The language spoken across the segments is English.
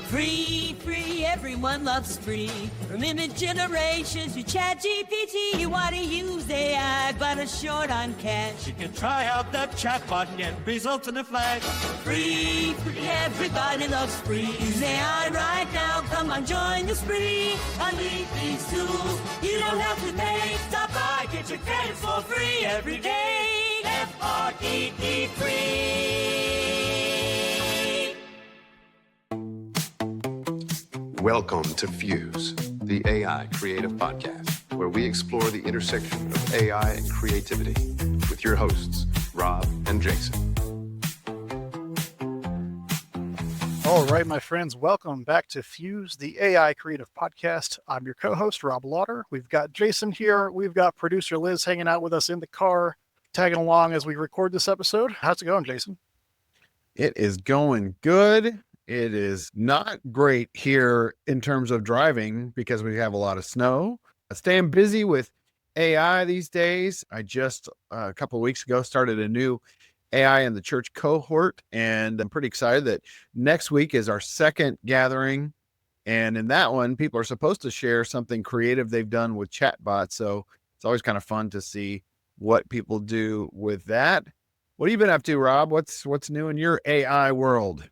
Free, free, everyone loves free. From image generations to ChatGPT, you want to use AI, but it's short on cash. You can try out that chatbot and get results in a flash. Free, free, everybody loves free. Use AI right now, come on, join the spree. Unleash these tools, you don't have to pay. Stop by, get your credits for free every day. F-R-E-E free. Welcome to Fuse, the AI Creative Podcast, where we explore the intersection of AI and creativity with your hosts, Rob and Jason. All right, my friends, welcome back to Fuse, the AI Creative Podcast. I'm your co-host, Rob Lauder. We've got Jason here. We've got producer Liz hanging out with us in the car, tagging along as we record this episode. How's it going, Jason? It is going good. It is not great here in terms of driving because we have a lot of snow. Staying busy with AI these days. I just a couple of weeks ago started a new AI in the church cohort, and I'm pretty excited that next week is our second gathering. And in that one, people are supposed to share something creative they've done with chatbots. So it's always kind of fun to see what people do with that. What have you been up to, Rob? What's new in your AI world?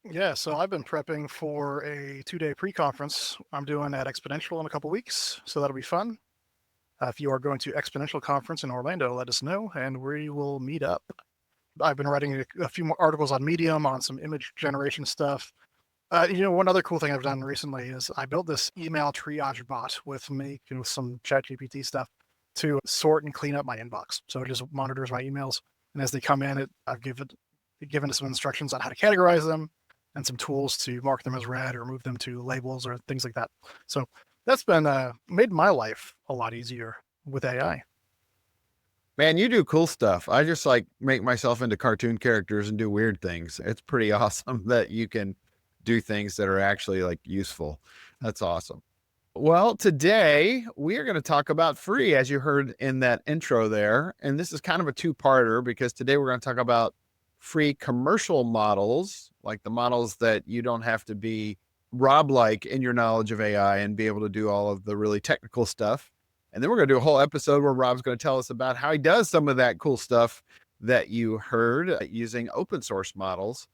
Yeah, so I've been prepping for a 2-day pre-conference I'm doing at Exponential in a couple weeks, so that'll be fun. If you are going to Exponential Conference in Orlando, let us know, and we will meet up. I've been writing a few more articles on Medium on some image generation stuff. One other cool thing I've done recently is I built this email triage bot with some ChatGPT stuff to sort and clean up my inbox. So it just monitors my emails, and as they come in, I've given it some instructions on how to categorize them, and some tools to mark them as read or move them to labels or things like that. So that's been made my life a lot easier with AI. Man, you do cool stuff. I just make myself into cartoon characters and do weird things. It's pretty awesome that you can do things that are actually useful. That's awesome. Well, today we are going to talk about free, as you heard in that intro there. And this is kind of a two-parter because today we're going to talk about free commercial models, like the models that you don't have to be Rob-like in your knowledge of AI and be able to do all of the really technical stuff. And then we're going to do a whole episode where Rob's going to tell us about how he does some of that cool stuff that you heard using open source models.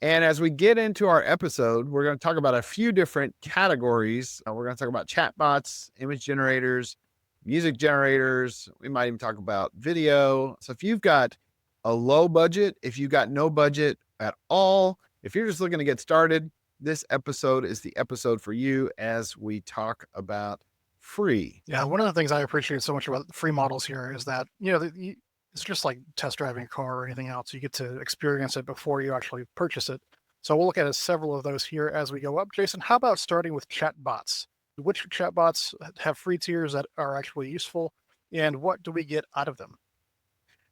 And as we get into our episode, we're going to talk about a few different categories. We're going to talk about chatbots, image generators, music generators. We might even talk about video. So if you've got a low budget, if you got no budget at all, if you're just looking to get started, this episode is the episode for you as we talk about free. Yeah, one of the things I appreciate so much about free models here is that, it's just like test driving a car or anything else. You get to experience it before you actually purchase it. So we'll look at several of those here as we go up. Jason, how about starting with chatbots? Which chatbots have free tiers that are actually useful, and what do we get out of them?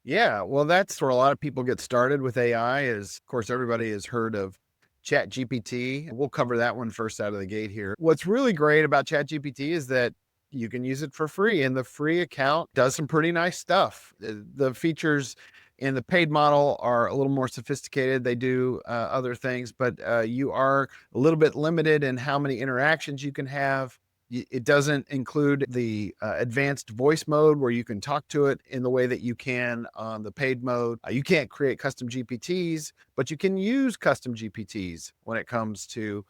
Yeah, well, that's where a lot of people get started with AI is, of course, everybody has heard of ChatGPT. We'll cover that one first out of the gate here. What's really great about ChatGPT is that you can use it for free, and the free account does some pretty nice stuff. The features in the paid model are a little more sophisticated. They do other things, but you are a little bit limited in how many interactions you can have. It doesn't include the advanced voice mode where you can talk to it in the way that you can on the paid mode. You can't create custom GPTs, but you can use custom GPTs when it comes to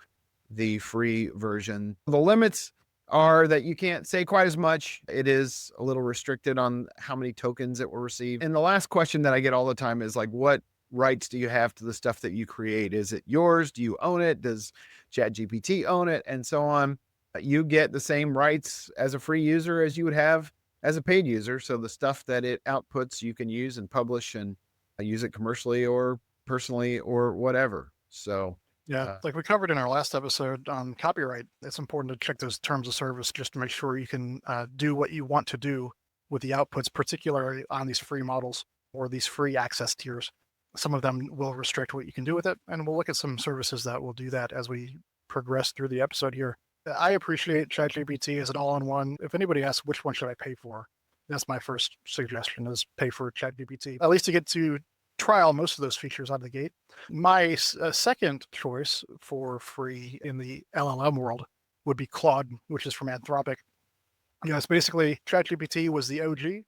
the free version. The limits are that you can't say quite as much. It is a little restricted on how many tokens it will receive. And the last question that I get all the time is what rights do you have to the stuff that you create? Is it yours? Do you own it? Does ChatGPT own it? And so on. You get the same rights as a free user as you would have as a paid user. So the stuff that it outputs, you can use and publish and use it commercially or personally or whatever. So yeah, like we covered in our last episode on copyright, it's important to check those terms of service just to make sure you can do what you want to do with the outputs, particularly on these free models or these free access tiers. Some of them will restrict what you can do with it, and we'll look at some services that will do that as we progress through the episode here. I appreciate ChatGPT as an all-in-one. If anybody asks which one should I pay for, that's my first suggestion is pay for ChatGPT, at least to get to trial most of those features out of the gate. My second choice for free in the LLM world would be Claude, which is from Anthropic. It's basically ChatGPT was the OG,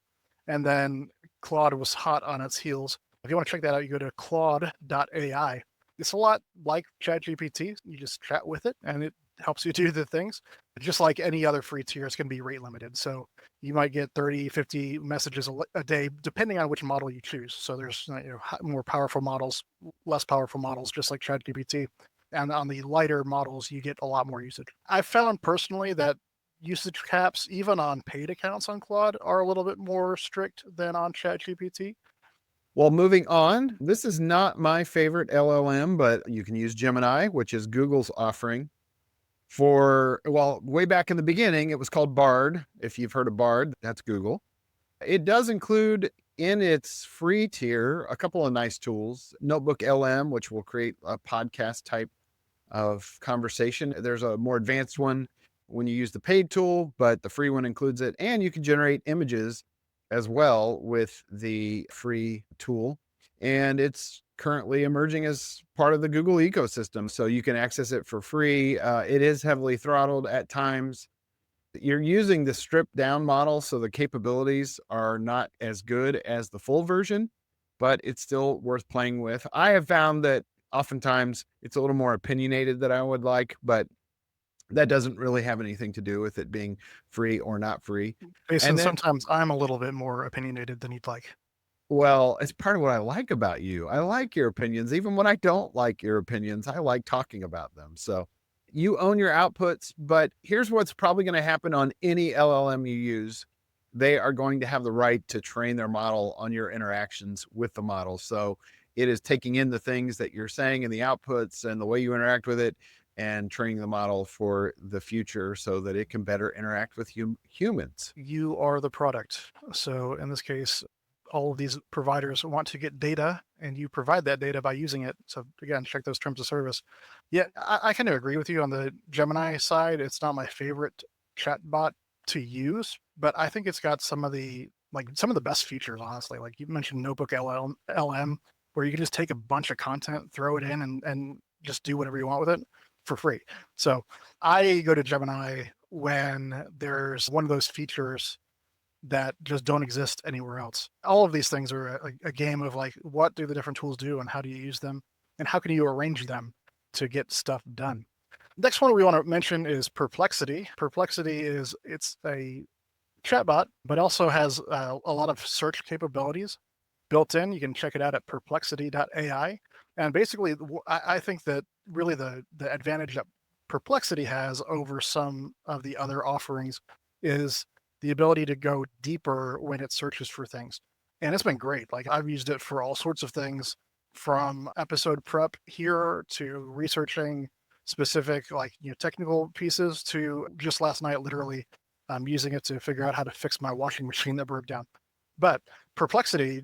and then Claude was hot on its heels. If you want to check that out, you go to claude.ai. It's a lot like ChatGPT. You just chat with it, and it helps you do the things. Just like any other free tier, it's going to be rate limited. So you might get 30, 50 messages a day, depending on which model you choose. So there's more powerful models, less powerful models, just like ChatGPT. And on the lighter models, you get a lot more usage. I've found personally that usage caps, even on paid accounts on Claude, are a little bit more strict than on ChatGPT. Well, moving on, this is not my favorite LLM, but you can use Gemini, which is Google's offering. Way back in the beginning, it was called Bard. If you've heard of Bard, that's Google. It does include in its free tier a couple of nice tools. Notebook LM, which will create a podcast type of conversation. There's a more advanced one when you use the paid tool, but the free one includes it. And you can generate images as well with the free tool. And it's currently emerging as part of the Google ecosystem. So you can access it for free. It is heavily throttled at times. You're using the stripped down model, so the capabilities are not as good as the full version, but it's still worth playing with. I have found that oftentimes it's a little more opinionated than I would like, but that doesn't really have anything to do with it being free or not free. Jason, sometimes I'm a little bit more opinionated than you'd like. Well, it's part of what I like about you. I like your opinions. Even when I don't like your opinions, I like talking about them. So you own your outputs, but here's what's probably going to happen on any LLM you use. They are going to have the right to train their model on your interactions with the model. So it is taking in the things that you're saying in the outputs and the way you interact with it and training the model for the future so that it can better interact with humans. You are the product. So in this case, all of these providers want to get data, and you provide that data by using it. So again, check those terms of service. Yeah, I kind of agree with you on the Gemini side. It's not my favorite chatbot to use, but I think it's got some of the best features, honestly. Like you mentioned Notebook LM, where you can just take a bunch of content, throw it in, and just do whatever you want with it for free. So I go to Gemini when there's one of those features that just don't exist anywhere else. All of these things are a game of like, what do the different tools do and how do you use them and how can you arrange them to get stuff done? Next one we want to mention is Perplexity. Perplexity it's a chatbot, but also has a lot of search capabilities built in. You can check it out at perplexity.ai. And basically, I think that really the advantage that Perplexity has over some of the other offerings is the ability to go deeper when it searches for things. And it's been great. Like I've used it for all sorts of things, from episode prep here to researching specific technical pieces to just last night, literally using it to figure out how to fix my washing machine that broke down. But Perplexity,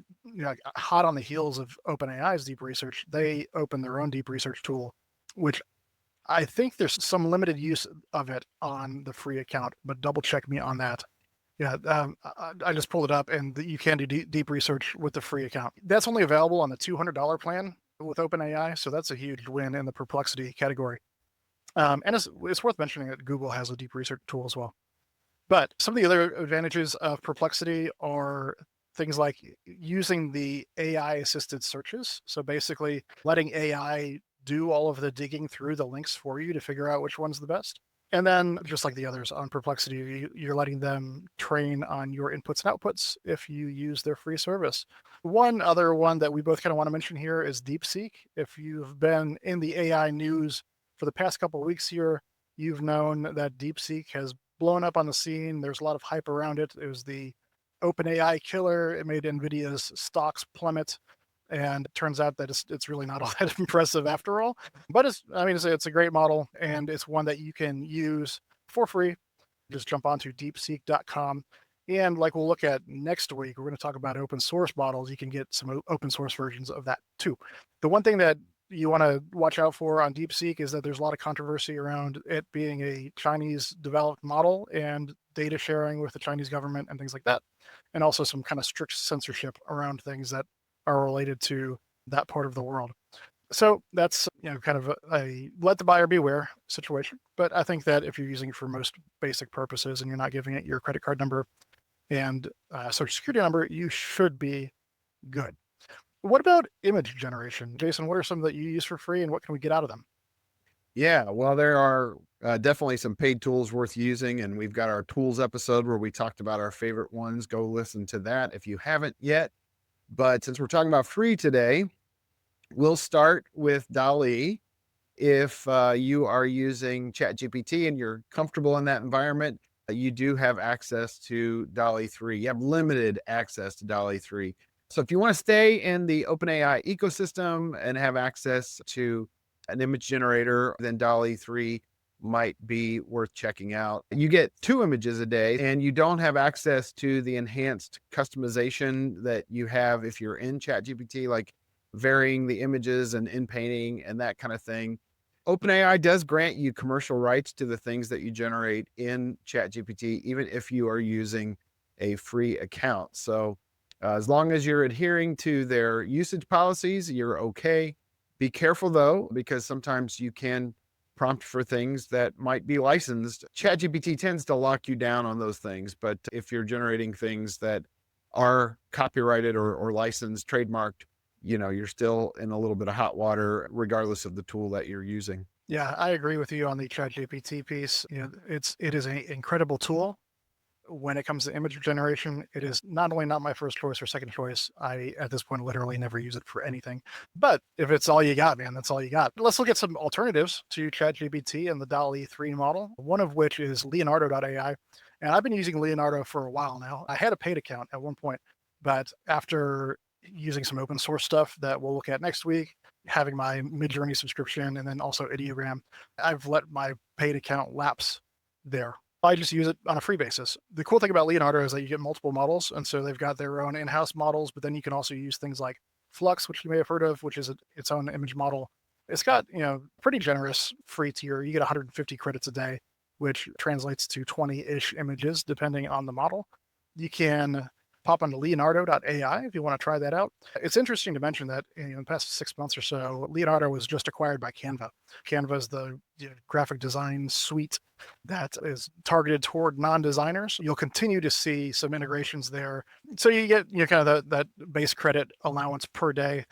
hot on the heels of OpenAI's deep research, they opened their own deep research tool, which I think there's some limited use of it on the free account, but double check me on that. Yeah, I just pulled it up, and you can do deep research with the free account. That's only available on the $200 plan with OpenAI, so that's a huge win in the Perplexity category. And it's worth mentioning that Google has a deep research tool as well. But some of the other advantages of Perplexity are things like using the AI-assisted searches. So basically letting AI do all of the digging through the links for you to figure out which one's the best. And then just like the others on Perplexity, you're letting them train on your inputs and outputs if you use their free service. One other one that we both kind of want to mention here is DeepSeek. If you've been in the AI news for the past couple of weeks here, you've known that DeepSeek has blown up on the scene. There's a lot of hype around it. It was the OpenAI killer. It made NVIDIA's stocks plummet. And it turns out that it's really not all that impressive after all. But it's a great model, and it's one that you can use for free. Just jump onto deepseek.com. And like we'll look at next week, we're going to talk about open source models. You can get some open source versions of that too. The one thing that you want to watch out for on DeepSeek is that there's a lot of controversy around it being a Chinese developed model and data sharing with the Chinese government and things like that. And also some kind of strict censorship around things that are related to that part of the world. So that's kind of a let the buyer beware situation. But I think that if you're using it for most basic purposes and you're not giving it your credit card number and social security number, you should be good. What about image generation? Jason, what are some that you use for free and what can we get out of them? Yeah, well, there are definitely some paid tools worth using, and we've got our tools episode where we talked about our favorite ones. Go listen to that if you haven't yet. But since we're talking about free today, we'll start with DALL-E. If you are using ChatGPT and you're comfortable in that environment, you do have access to DALL-E 3. You have limited access to DALL-E 3. So if you want to stay in the OpenAI ecosystem and have access to an image generator, then DALL-E 3 might be worth checking out. You get 2 images a day and you don't have access to the enhanced customization that you have if you're in ChatGPT, like varying the images and in painting and that kind of thing. OpenAI does grant you commercial rights to the things that you generate in ChatGPT, even if you are using a free account. So as long as you're adhering to their usage policies, you're okay. Be careful though, because sometimes you can prompt for things that might be licensed. ChatGPT tends to lock you down on those things, but if you're generating things that are copyrighted or licensed, trademarked, you're still in a little bit of hot water, regardless of the tool that you're using. Yeah, I agree with you on the ChatGPT piece. It is an incredible tool. When it comes to image generation, it is not only not my first choice or second choice. I, at this point, literally never use it for anything. But if it's all you got, man, that's all you got. Let's look at some alternatives to ChatGPT and the DALL-E 3 model, one of which is Leonardo.ai. And I've been using Leonardo for a while now. I had a paid account at one point, but after using some open source stuff that we'll look at next week, having my Midjourney subscription, and then also Ideogram, I've let my paid account lapse there. I just use it on a free basis. The cool thing about Leonardo is that you get multiple models, and so they've got their own in-house models, but then you can also use things like Flux, which you may have heard of, which is its own image model. It's got, pretty generous free tier. You get 150 credits a day, which translates to 20-ish images, depending on the model. You can pop onto Leonardo.ai if you want to try that out. It's interesting to mention that in the past 6 months or so, Leonardo was just acquired by Canva. Canva is the graphic design suite that is targeted toward non-designers. You'll continue to see some integrations there. So you get kind of that base credit allowance per day.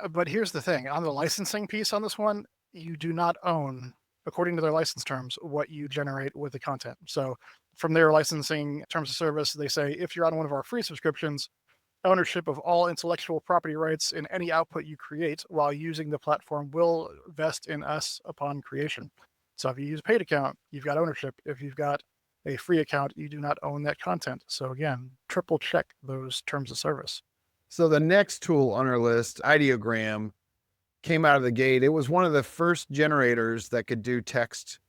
But here's the thing, on the licensing piece on this one, you do not own, according to their license terms, what you generate with the content. So from their licensing terms of service, they say if you're on one of our free subscriptions, ownership of all intellectual property rights in any output you create while using the platform will vest in us upon creation. So if you use a paid account, you've got ownership. If you've got a free account, you do not own that content. So again, triple check those terms of service. So the next tool on our list, Ideogram, came out of the gate. It was one of the first generators that could do text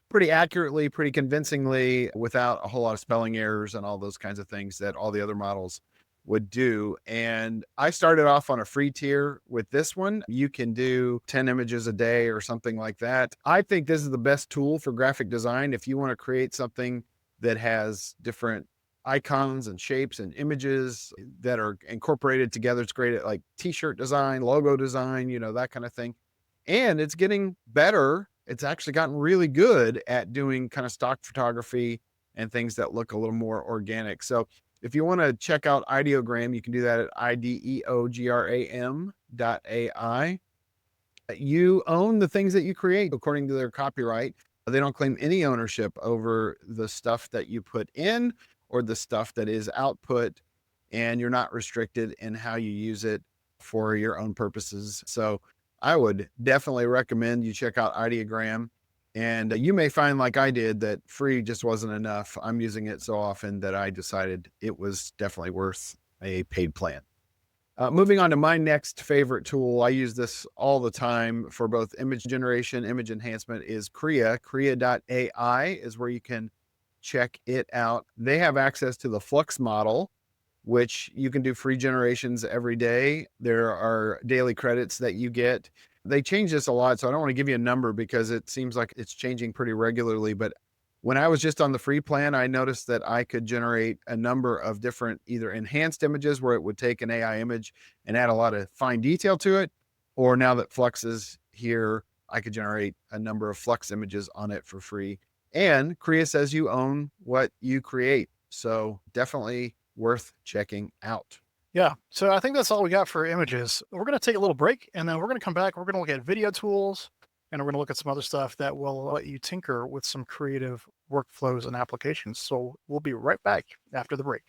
pretty accurately, pretty convincingly, without a whole lot of spelling errors and all those kinds of things that all the other models would do. And I started off on a free tier with this one. You can do 10 images a day or something like that. I think this is the best tool for graphic design. If you want to create something that has different icons and shapes and images that are incorporated together, it's great at like t-shirt design, logo design, that kind of thing. And it's getting better. It's actually gotten really good at doing kind of stock photography and things that look a little more organic. So if you want to check out Ideogram, you can do that at ideogram.ai. You own the things that you create according to their copyright. They don't claim any ownership over the stuff that you put in or the stuff that is output, and you're not restricted in how you use it for your own purposes. So I would definitely recommend you check out Ideogram, and you may find, like I did, that free just wasn't enough. I'm using it so often that I decided it was definitely worth a paid plan. Moving on to my next favorite tool, I use this all the time for both image generation, image enhancement, is Krea. Krea.ai is where you can check it out. They have access to the Flux model, which you can do free generations every day. There are daily credits that you get. They change this a lot, so I don't want to give you a number because it seems like it's changing pretty regularly, but When I was just on the free plan, I noticed that I could generate a number of different either enhanced images where it would take an AI image and add a lot of fine detail to it, or now that Flux is here, I could generate a number of Flux images on it for free. And Kriya says you own what you create. So definitely worth checking out. Yeah. So I think that's all we got for images. We're going to take a little break and then we're going to come back. We're going to look at video tools and we're going to look at some other stuff that will let you tinker with some creative workflows and applications. So we'll be right back after the break.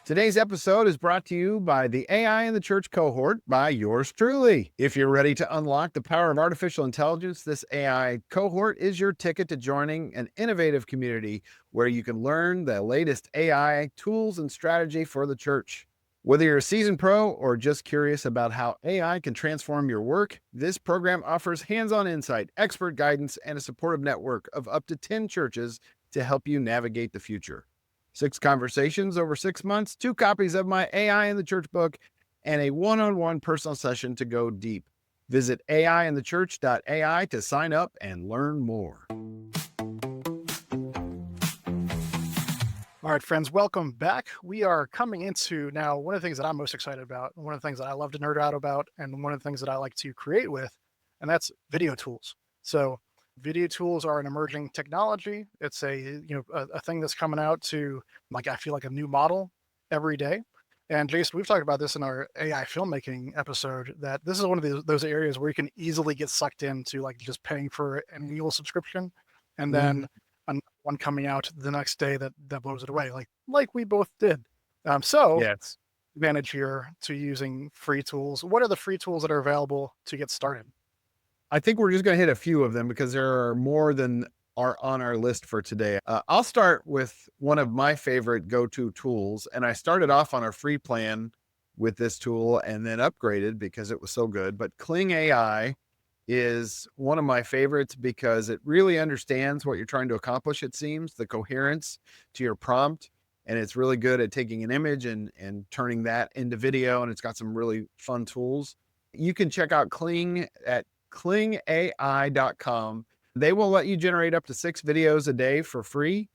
Today's episode is brought to you by the AI in the Church cohort by yours truly. If you're ready to unlock the power of artificial intelligence, this AI cohort is your ticket to joining an innovative community where you can learn the latest AI tools and strategy for the church. Whether you're a seasoned pro or just curious about how AI can transform your work, this program offers hands-on insight, expert guidance, and a supportive network of up to 10 churches to help you navigate the future. 6 conversations over 6 months, 2 copies of my AI in the Church book, and a one-on-one personal session to go deep. Visit AIinthechurch.ai to sign up and learn more. All right, friends, welcome back. We are coming into now one of the things that I'm most excited about, one of the things that I love to nerd out about, and one of the things that I like to create with, and that's video tools. So video tools are an emerging technology. It's a thing that's coming out to, like, I feel like a new model every day. And Jason, we've talked about this in our AI filmmaking episode, that this is one of those areas where you can easily get sucked into like just paying for an annual subscription and then one coming out the next day that blows it away, like we both did. Yes. Advantage here to using free tools. What are the free tools that are available to get started? I think we're just going to hit a few of them because there are more than are on our list for today. I'll start with one of my favorite go-to tools. And I started off on our free plan with this tool and then upgraded because it was so good. But Kling AI is one of my favorites because it really understands what you're trying to accomplish, it seems, the coherence to your prompt. And it's really good at taking an image and turning that into video. And it's got some really fun tools. You can check out Kling at klingai.com. They will let you generate up to 6 videos a day for free.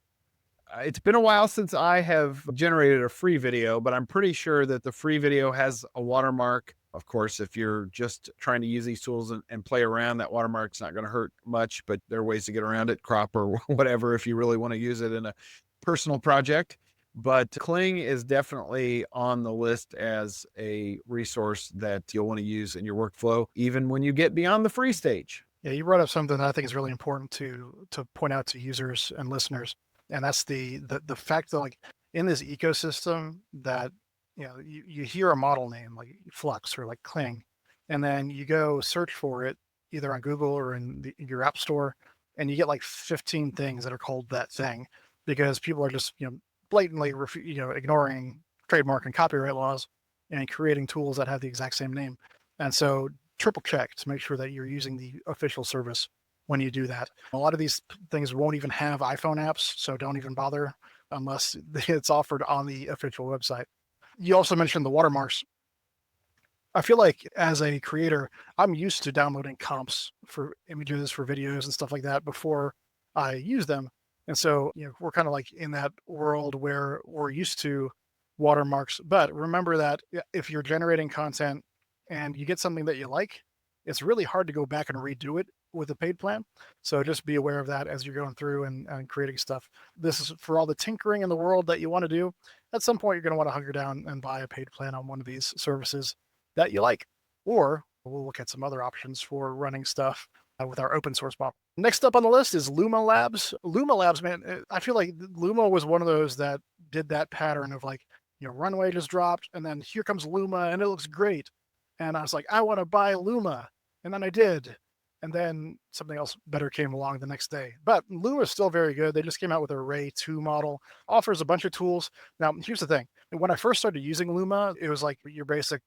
It's been a while since I have generated a free video, but I'm pretty sure that the free video has a watermark. Of course, if you're just trying to use these tools and play around, that watermark's not going to hurt much, but there are ways to get around it, crop or whatever, if you really want to use it in a personal project. But Kling is definitely on the list as a resource that you'll want to use in your workflow, even when you get beyond the free stage. Yeah, you brought up something that I think is really important to point out to users and listeners, and that's the fact that, like, in this ecosystem that you hear a model name like Flux or like Kling, and then you go search for it either on Google or in your app store, and you get like 15 things that are called that thing because people are just blatantly ignoring trademark and copyright laws and creating tools that have the exact same name. And so triple check to make sure that you're using the official service when you do that. A lot of these things won't even have iPhone apps, so don't even bother unless it's offered on the official website. You also mentioned the watermarks. I feel like as a creator, I'm used to downloading comps for images, for videos and stuff like that before I use them. And so, we're kind of like in that world where we're used to watermarks. But remember that if you're generating content and you get something that you like, it's really hard to go back and redo it with a paid plan. So just be aware of that as you're going through and creating stuff. This is for all the tinkering in the world that you want to do. At some point, you're going to want to hunker down and buy a paid plan on one of these services that you like. Or we'll look at some other options for running stuff with our open source model. Next up on the list is Luma Labs. Luma Labs, man, I feel like Luma was one of those that did that pattern of like, Runway just dropped and then here comes Luma and it looks great. And I was like, I want to buy Luma. And then I did. And then something else better came along the next day. But Luma is still very good. They just came out with a Ray 2 model, offers a bunch of tools. Now, here's the thing. When I first started using Luma, it was like your basic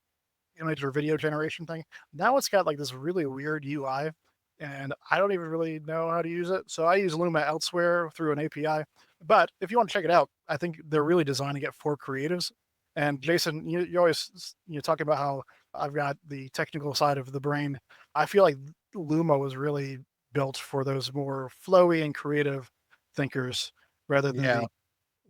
image or video generation thing. Now it's got like this really weird UI, and I don't even really know how to use it. So I use Luma elsewhere through an API. But if you want to check it out, I think they're really designing it for creatives. And Jason, you always talking about how I've got the technical side of the brain. I feel like Luma was really built for those more flowy and creative thinkers rather than the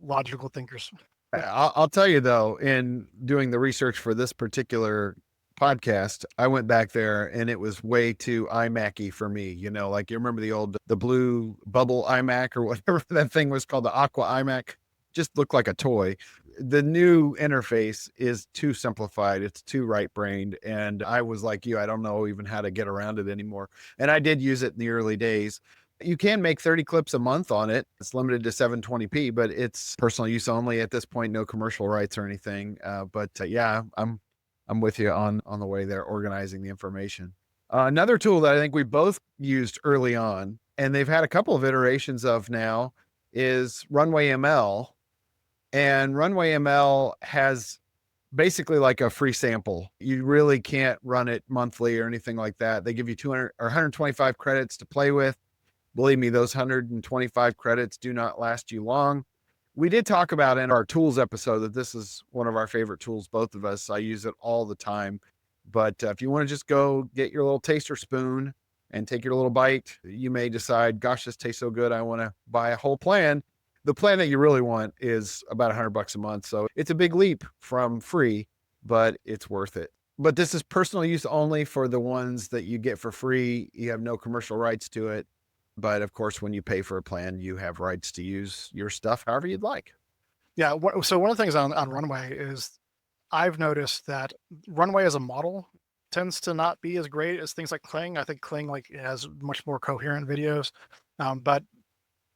logical thinkers. I'll tell you though, in doing the research for this particular podcast, I went back there and it was way too iMac-y for me. You know, like you remember the blue bubble iMac or whatever that thing was called, the Aqua iMac, just looked like a toy. The new interface is too simplified. It's too right-brained. And I was like you, I don't know even how to get around it anymore. And I did use it in the early days. You can make 30 clips a month on it. It's limited to 720p, but it's personal use only at this point, no commercial rights or anything. Yeah, I'm with you on the way they're organizing the information. Another tool that I think we both used early on, and they've had a couple of iterations of now, is RunwayML. And RunwayML has basically like a free sample. You really can't run it monthly or anything like that. They give you 200 or 125 credits to play with. Believe me, those 125 credits do not last you long. We did talk about in our tools episode that this is one of our favorite tools, both of us. I use it all the time. But if you want to just go get your little taster spoon and take your little bite, you may decide, gosh, this tastes so good, I want to buy a whole plan. The plan that you really want is about $100 a month. So it's a big leap from free, but it's worth it. But this is personal use only for the ones that you get for free. You have no commercial rights to it. But of course, when you pay for a plan, you have rights to use your stuff however you'd like. Yeah. So one of the things on Runway is I've noticed that Runway as a model tends to not be as great as things like Kling. I think Kling has much more coherent videos. But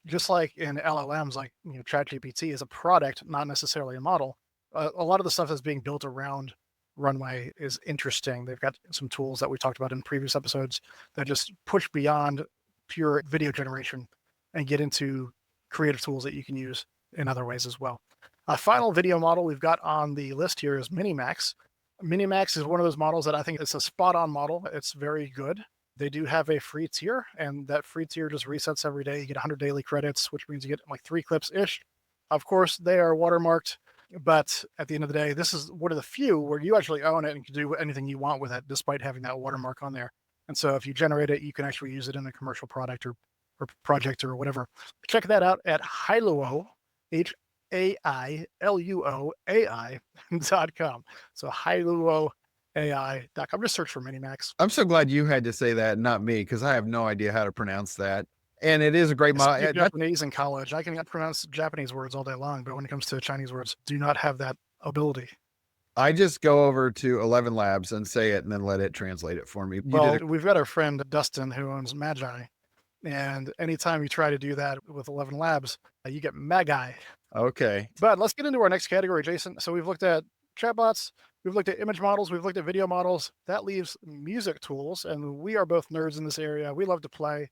just like in LLMs, like ChatGPT is a product, not necessarily a model. A lot of the stuff that's being built around Runway is interesting. They've got some tools that we talked about in previous episodes that just push beyond pure video generation and get into creative tools that you can use in other ways as well. A final video model we've got on the list here is Minimax. Minimax is one of those models that I think it's a spot-on model. It's very good. They do have a free tier, and that free tier just resets every day. You get 100 daily credits, which means you get like 3 clips-ish. Of course, they are watermarked, but at the end of the day, this is one of the few where you actually own it and can do anything you want with it, despite having that watermark on there. And so if you generate it, you can actually use it in a commercial product or project or whatever. Check that out at Hailuo, HAILUOAI.com. So Hailuoai.com. Just search for Minimax. I'm so glad you had to say that, not me, because I have no idea how to pronounce that. And it is a great model. I speak Japanese in college. I can pronounce Japanese words all day long, but when it comes to Chinese words, do not have that ability. I just go over to 11 Labs and say it and then let it translate it for me. We've got our friend Dustin who owns Magi. And anytime you try to do that with 11 Labs, you get Magi. Okay. But let's get into our next category, Jason. So we've looked at chatbots, we've looked at image models, we've looked at video models. That leaves music tools. And we are both nerds in this area. We love to play.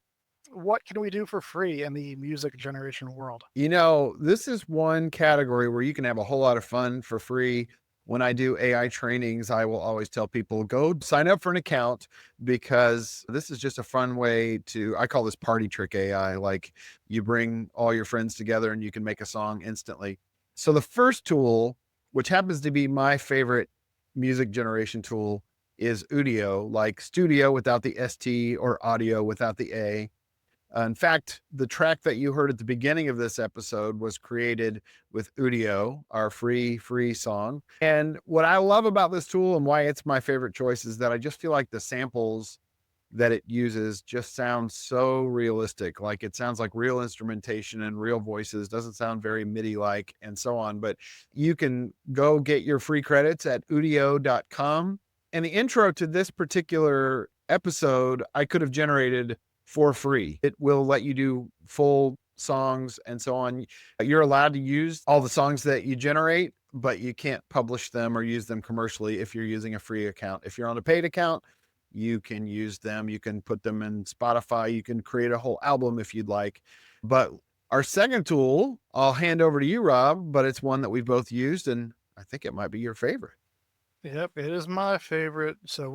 What can we do for free in the music generation world? This is one category where you can have a whole lot of fun for free. When I do AI trainings, I will always tell people, go sign up for an account, because this is just a fun way I call this party trick AI. Like, you bring all your friends together and you can make a song instantly. So the first tool, which happens to be my favorite music generation tool, is Udio, like studio without the ST or audio without the A. In fact, the track that you heard at the beginning of this episode was created with Udio, our free song. And what I love about this tool and why it's my favorite choice is that I just feel like the samples that it uses just sound so realistic. Like, it sounds like real instrumentation and real voices, doesn't sound very MIDI-like and so on. But you can go get your free credits at udio.com. And the intro to this particular episode, I could have generated for free. It will let you do full songs and so on. You're allowed to use all the songs that you generate, but you can't publish them or use them commercially if you're using a free account. If you're on a paid account, you can use them. You can put them in Spotify. You can create a whole album if you'd like. But our second tool, I'll hand over to you, Rob, but it's one that we've both used, and I think it might be your favorite. Yep, it is my favorite. So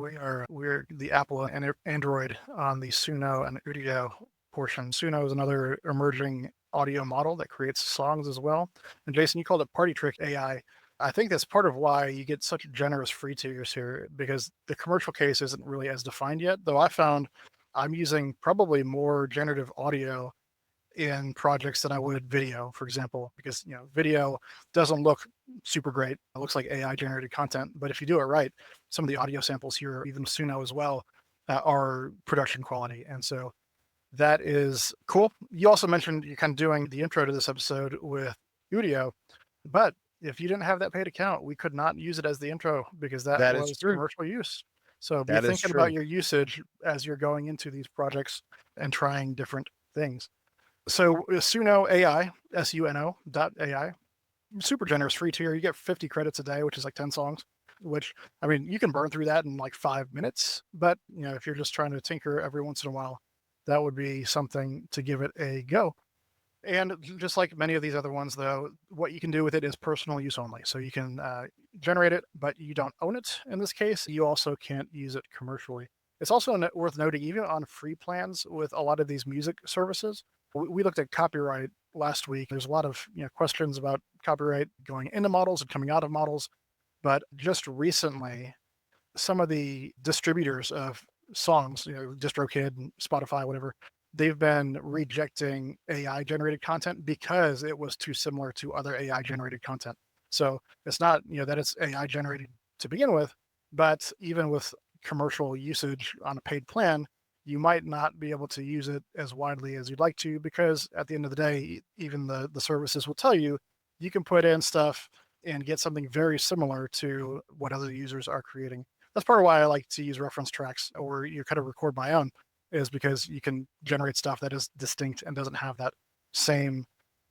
we're the Apple and Android on the Suno and Udio portion. Suno is another emerging audio model that creates songs as well. And Jason, you called it Party Trick AI. I think that's part of why you get such generous free tiers here, because the commercial case isn't really as defined yet. Though I found I'm using probably more generative audio in projects than I would video, for example, because video doesn't look super great. It looks like AI generated content, but if you do it right, some of the audio samples here, even Suno as well, are production quality. And so that is cool. You also mentioned you're kind of doing the intro to this episode with Udio, but if you didn't have that paid account, we could not use it as the intro because that is was true. commercial use. So be That is thinking true. about your usage as you're going into these projects and trying different things. So Suno AI, Suno.ai, super generous free tier. You get 50 credits a day, which is like 10 songs, which, I mean, you can burn through that in like 5 minutes. But, if you're just trying to tinker every once in a while, that would be something to give it a go. And just like many of these other ones, though, what you can do with it is personal use only. So you can generate it, but you don't own it in this case. You also can't use it commercially. It's also worth noting, even on free plans with a lot of these music services, we looked at copyright last week. There's a lot of questions about copyright going into models and coming out of models. But just recently, some of the distributors of songs, DistroKid, Spotify, whatever, they've been rejecting AI generated content because it was too similar to other AI generated content. So it's not, that it's AI generated to begin with, but even with commercial usage on a paid plan, you might not be able to use it as widely as you'd like to, because at the end of the day, even the services will tell you, you can put in stuff and get something very similar to what other users are creating. That's part of why I like to use reference tracks, or you kind of record my own, is because you can generate stuff that is distinct and doesn't have that same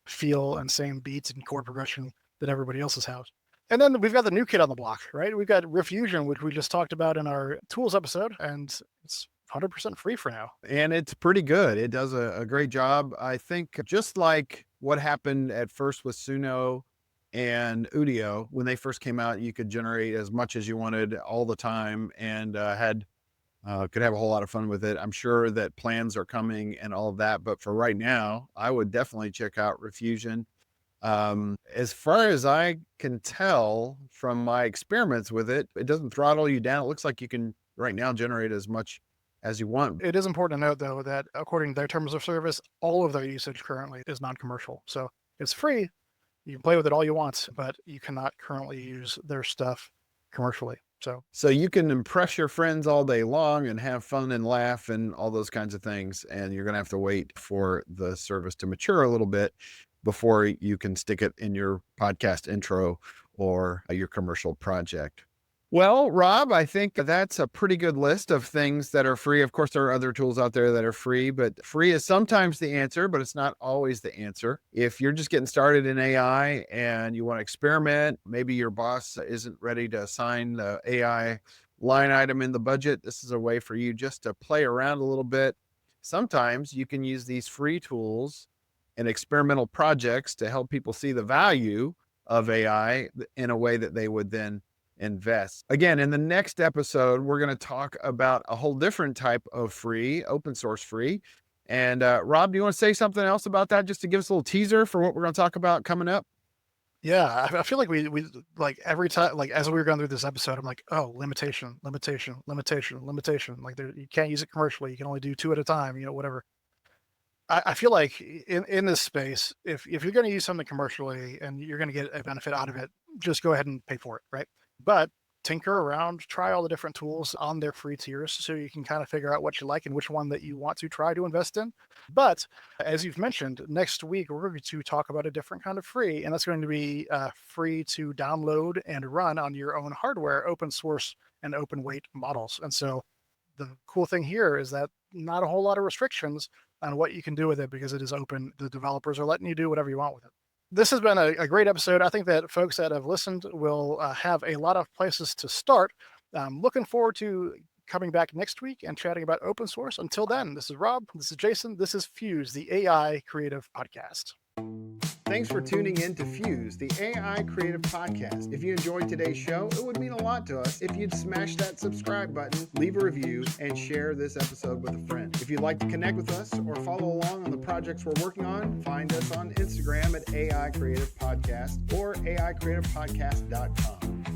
feel and same beats and chord progression that everybody else's has. And then we've got the new kid on the block, right? We've got Refusion, which we just talked about in our tools episode, and it's 100% free for now. And it's pretty good. It does a great job. I think just like what happened at first with Suno and Udio, when they first came out, you could generate as much as you wanted all the time and could have a whole lot of fun with it. I'm sure that plans are coming and all of that, but for right now, I would definitely check out Refusion. As far as I can tell from my experiments with it, it doesn't throttle you down. It looks like you can right now generate as much as you want. It is important to note, though, that according to their terms of service, all of their usage currently is non-commercial. So it's free. You can play with it all you want, but you cannot currently use their stuff commercially. So you can impress your friends all day long and have fun and laugh and all those kinds of things. And you're going to have to wait for the service to mature a little bit before you can stick it in your podcast intro or your commercial project. Well, Rob, I think that's a pretty good list of things that are free. Of course, there are other tools out there that are free, but free is sometimes the answer, but it's not always the answer. If you're just getting started in AI and you want to experiment, maybe your boss isn't ready to assign the AI line item in the budget, this is a way for you just to play around a little bit. Sometimes you can use these free tools and experimental projects to help people see the value of AI in a way that they would then invest. Again, in the next episode, we're going to talk about a whole different type of free, open source free. And Rob, do you want to say something else about that, just to give us a little teaser for what we're going to talk about coming up? Yeah, I feel like we like every time, like as we were going through this episode, I'm like, oh, limitation. Like you can't use it commercially. You can only do 2 at a time, whatever. I feel like in this space, if you're going to use something commercially and you're going to get a benefit out of it, just go ahead and pay for it, right? But tinker around, try all the different tools on their free tiers so you can kind of figure out what you like and which one that you want to try to invest in. But as you've mentioned, next week we're going to talk about a different kind of free, and that's going to be free to download and run on your own hardware, open source and open weight models. And so the cool thing here is that not a whole lot of restrictions on what you can do with it because it is open. The developers are letting you do whatever you want with it. This has been a great episode. I think that folks that have listened will have a lot of places to start. Looking forward to coming back next week and chatting about open source. Until then, this is Rob. This is Jason. This is Fuse, the AI Creative Podcast. Thanks for tuning in to Fuse, the AI Creative Podcast. If you enjoyed today's show, it would mean a lot to us if you'd smash that subscribe button, leave a review, and share this episode with a friend. If you'd like to connect with us or follow along on the projects we're working on, find us on Instagram at AI Creative Podcast or AICreativepodcast.com.